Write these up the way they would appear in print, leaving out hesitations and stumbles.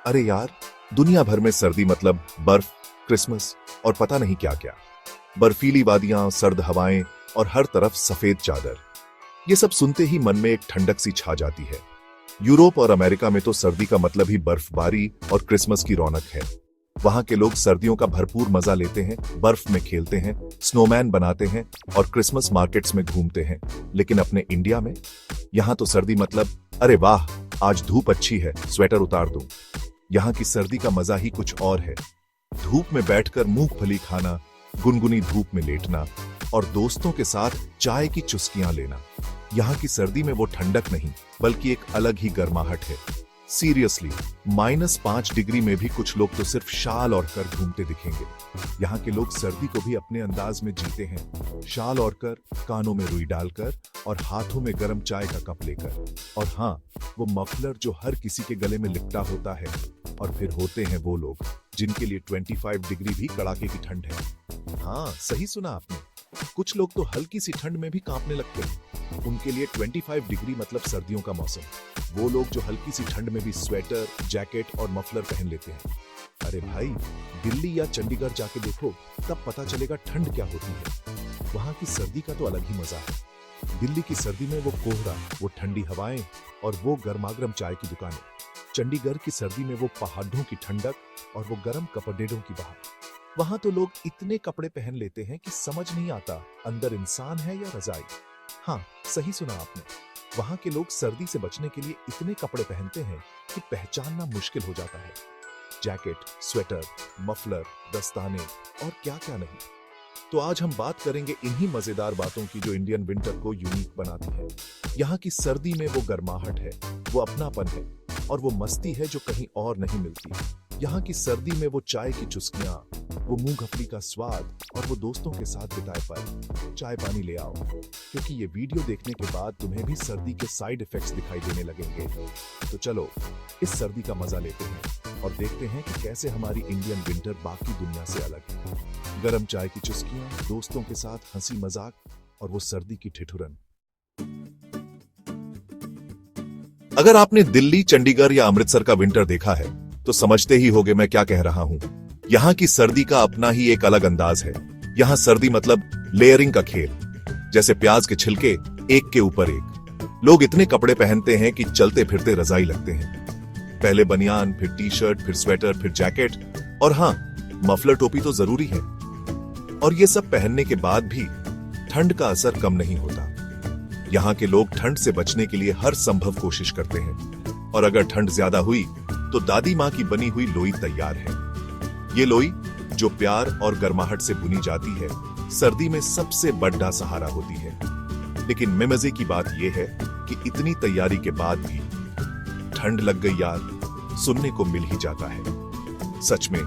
अरे यार, दुनिया भर में सर्दी मतलब बर्फ, क्रिसमस और पता नहीं क्या क्या। बर्फीली वादियां, सर्द हवाएं और हर तरफ सफेद चादर। ये सब सुनते ही मन में एक ठंडक सी छा जाती है। यूरोप और अमेरिका में तो सर्दी का मतलब ही बर्फबारी और क्रिसमस की रौनक है। वहां के लोग सर्दियों का भरपूर मजा लेते हैं, बर्फ में खेलते हैं, स्नोमैन बनाते हैं और क्रिसमस मार्केट्स में घूमते हैं। लेकिन अपने इंडिया में यहाँ तो सर्दी मतलब अरे वाह, आज धूप अच्छी है, स्वेटर उतार दूं। यहाँ की सर्दी का मजा ही कुछ और है। धूप में बैठकर मूंगफली खाना, गुनगुनी धूप में लेटना और दोस्तों के साथ चाय की चुस्कियां लेना। यहाँ की सर्दी में वो ठंडक नहीं, बल्कि एक अलग ही गर्माहट है। सीरियसली, -5 डिग्री में भी कुछ लोग तो सिर्फ शाल ओढ़कर घूमते दिखेंगे। यहाँ के लोग सर्दी को भी अपने अंदाज में जीते हैं, शाल ओढ़कर, कानों में रुई डालकर और हाथों में गर्म चाय का कप लेकर। और हाँ, वो मफलर जो हर किसी के गले में लिपटा होता है। और फिर होते हैं वो लोग जिनके लिए 25 डिग्री भी कड़ाके की ठंड है। हाँ, सही सुना आपने। कुछ लोग तो हल्की सी ठंड में भी कांपने लगते हैं। उनके लिए 25 डिग्री मतलब सर्दियों का मौसम। वो लोग जो हल्की सी ठंड में भी स्वेटर, जैकेट और मफलर पहन लेते हैं। अरे भाई, दिल्ली या चंडीगढ़ जाके देखो, तब पता चलेगा ठंड क्या होती है। वहां की सर्दी का तो अलग ही मजा है। दिल्ली की सर्दी में वो कोहरा, वो ठंडी हवाएं और वो गर्मागर्म चाय की दुकानें। चंडीगढ़ की सर्दी में वो पहाड़ों की ठंडक और वो गर्म कपड़ेडों की बहार। वहां तो लोग इतने कपड़े पहन लेते हैं कि समझ नहीं आता अंदर इंसान है या रजाई। हाँ, सही सुना आपने। वहां के लोग सर्दी से बचने के लिए इतने कपड़े पहनते हैं कि पहचानना मुश्किल हो जाता है। जैकेट, स्वेटर, मफलर, दस्ताने और क्या क्या नहीं। तो आज हम बात करेंगे इन्हीं मजेदार बातों की जो इंडियन विंटर को यूनिक बनाती है। यहाँ की सर्दी में वो गर्माहट है, वो अपनापन है और वो मस्ती है जो कहीं और नहीं मिलती। यहाँ की सर्दी में वो चाय की चुस्कियां, वो मूंगफली का स्वाद और वो दोस्तों के साथ बिताए पल। चाय पानी ले आओ, क्योंकि ये वीडियो देखने के बाद तुम्हें भी सर्दी के साइड इफेक्ट्स दिखाई देने लगेंगे। तो चलो इस सर्दी का मजा लेते हैं और देखते हैं कि कैसे हमारी इंडियन विंटर बाकी दुनिया से अलग है। गरम चाय की चुस्कियां, दोस्तों के साथ हंसी मजाक और वो सर्दी की ठिठुरन। अगर आपने दिल्ली, चंडीगढ़ या अमृतसर का विंटर देखा है तो समझते ही होंगे मैं क्या कह रहा हूं। यहाँ की सर्दी का अपना ही एक अलग अंदाज है। यहाँ सर्दी मतलब लेयरिंग का खेल, जैसे प्याज के छिलके एक के ऊपर एक। लोग इतने कपड़े पहनते हैं कि चलते फिरते रजाई लगते हैं। पहले बनियान, फिर टी शर्ट, फिर स्वेटर, फिर जैकेट और हाँ, मफलर टोपी तो जरूरी है। और ये सब पहनने के बाद भी ठंड का असर कम नहीं होता। यहाँ के लोग ठंड से बचने के लिए हर संभव कोशिश करते हैं। और अगर ठंड ज्यादा हुई तो दादी माँ की बनी हुई लोई तैयार है। ये लोई जो प्यार और गर्माहट से बुनी जाती है, सर्दी में सबसे बड़ा सहारा होती है। लेकिन मजे की बात यह है कि इतनी तैयारी के बाद भी ठंड लग गई यार, सुनने को मिल ही जाता है। सच में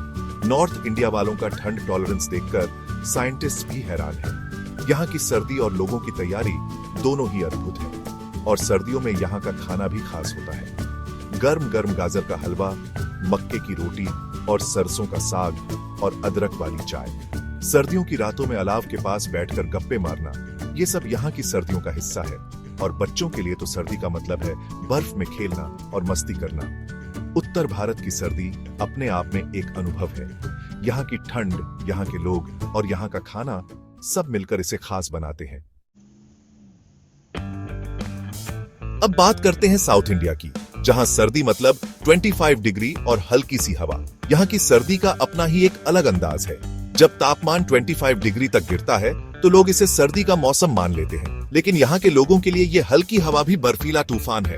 नॉर्थ इंडिया वालों का ठंड टॉलरेंस देखकर साइंटिस्ट भी हैरान है। यहाँ की सर्दी और लोगों की तैयारी दोनों ही अद्भुत है। और सर्दियों में यहाँ का खाना भी खास होता है। गर्म गर्म गाजर का हलवा, मक्के की रोटी और सरसों का साग और अदरक वाली चाय। सर्दियों की रातों में अलाव के पास बैठकर गप्पे मारना, ये सब यहाँ की सर्दियों का हिस्सा है। और बच्चों के लिए तो सर्दी का मतलब है बर्फ में खेलना और मस्ती करना। उत्तर भारत की सर्दी अपने आप में एक अनुभव है। यहाँ की ठंड, यहाँ के लोग और यहाँ का खाना सब मिलकर इसे खास बनाते हैं। अब बात करते हैं साउथ इंडिया की, जहां सर्दी मतलब 25 डिग्री और हल्की सी हवा। यहाँ की सर्दी का अपना ही एक अलग अंदाज है। जब तापमान 25 डिग्री तक गिरता है तो लोग इसे सर्दी का मौसम मान लेते हैं। लेकिन यहाँ के लोगों के लिए ये हल्की हवा भी बर्फीला तूफान है।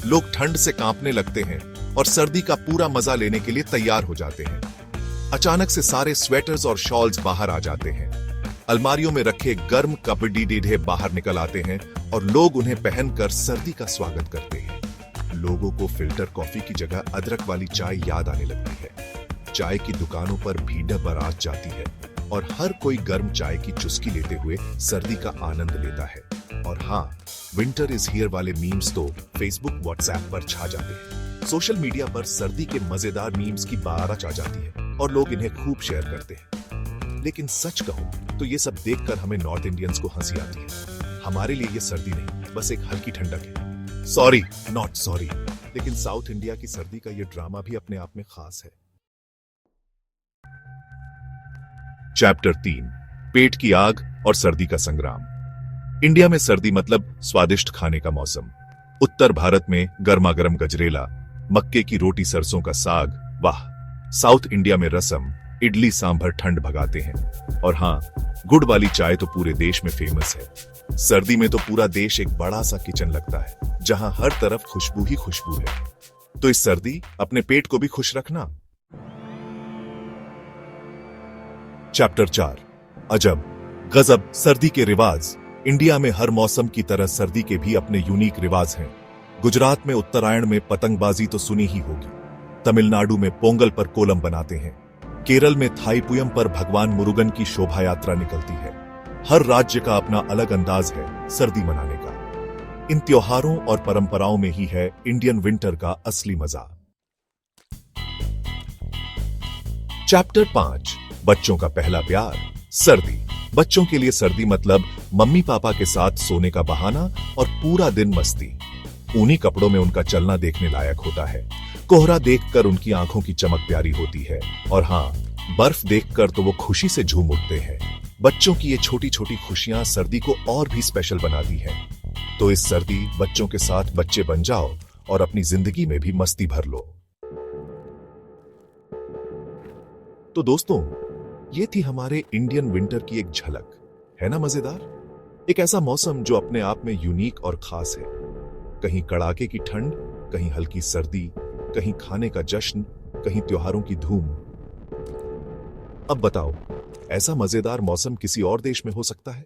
लोग ठंड से कांपने लगते हैं और सर्दी का पूरा मजा लेने के लिए तैयार हो जाते हैं। अचानक से सारे स्वेटर्स और शॉल्स बाहर आ जाते हैं। अलमारियों में रखे गर्म कपड़े डीढ़े बाहर निकल आते हैं और लोग उन्हें पहनकर सर्दी का स्वागत करते हैं। लोगों को फिल्टर कॉफी की जगह अदरक वाली चाय याद आने लगती है। चाय की दुकानों पर भीड़ बारात जाती है और हर कोई गर्म चाय की चुस्की लेते हुए सर्दी का आनंद लेता है। और हाँ, विंटर इज हियर वाले मीम्स तो फेसबुक, व्हाट्सएप पर छा जाते हैं। सोशल मीडिया पर सर्दी के मजेदार मीम्स की बारिश आ जाती है और लोग इन्हें खूब शेयर करते हैं। लेकिन सच कहूं तो ये सब देखकर हमें नॉर्थ इंडियंस को हंसी आती है। हमारे लिए ये सर्दी नहीं, बस एक हल्की ठंडक है। Sorry, not sorry. लेकिन साउथ इंडिया की सर्दी का यह ड्रामा भी अपने आप में खास है। चैप्टर 3, पेट की आग और सर्दी का संग्राम। इंडिया में सर्दी मतलब स्वादिष्ट खाने का मौसम। उत्तर भारत में गर्मा गर्म गजरेला, मक्के की रोटी, सरसों का साग, वाह। साउथ इंडिया में रसम, इडली सांभर ठंड भगाते हैं। और हाँ, गुड़ वाली चाय तो पूरे देश में फेमस है। सर्दी में तो पूरा देश एक बड़ा सा किचन लगता है, जहां हर तरफ खुशबू ही खुशबू है। तो इस सर्दी अपने पेट को भी खुश रखना। चैप्टर 4, अजब गजब सर्दी के रिवाज। इंडिया में हर मौसम की तरह सर्दी के भी अपने यूनिक रिवाज हैं। गुजरात में उत्तरायण में पतंगबाजी तो सुनी ही होगी। तमिलनाडु में पोंगल पर कोलम बनाते हैं। केरल में थाईपुयम पर भगवान मुरुगन की शोभा यात्रा निकलती है। हर राज्य का अपना अलग अंदाज है सर्दी मनाने का। इन त्योहारों और परंपराओं में ही है इंडियन विंटर का असली मजा। चैप्टर 5, बच्चों का पहला प्यार, सर्दी। बच्चों के लिए सर्दी मतलब मम्मी पापा के साथ सोने का बहाना और पूरा दिन मस्ती। ऊनी कपड़ों में उनका चलना देखने लायक होता है। कोहरा देखकर उनकी आंखों की चमक प्यारी होती है। और हाँ, बर्फ देखकर तो वो खुशी से झूम उठते हैं। बच्चों की ये छोटी छोटी खुशियां सर्दी को और भी स्पेशल बनाती हैं। तो इस सर्दी बच्चों के साथ बच्चे बन जाओ और अपनी जिंदगी में भी मस्ती भर लो। तो दोस्तों, ये थी हमारे इंडियन विंटर की एक झलक। है ना मजेदार? एक ऐसा मौसम जो अपने आप में यूनिक और खास है। कहीं कड़ाके की ठंड, कहीं हल्की सर्दी, कहीं खाने का जश्न, कहीं त्योहारों की धूम। अब बताओ, ऐसा मजेदार मौसम किसी और देश में हो सकता है?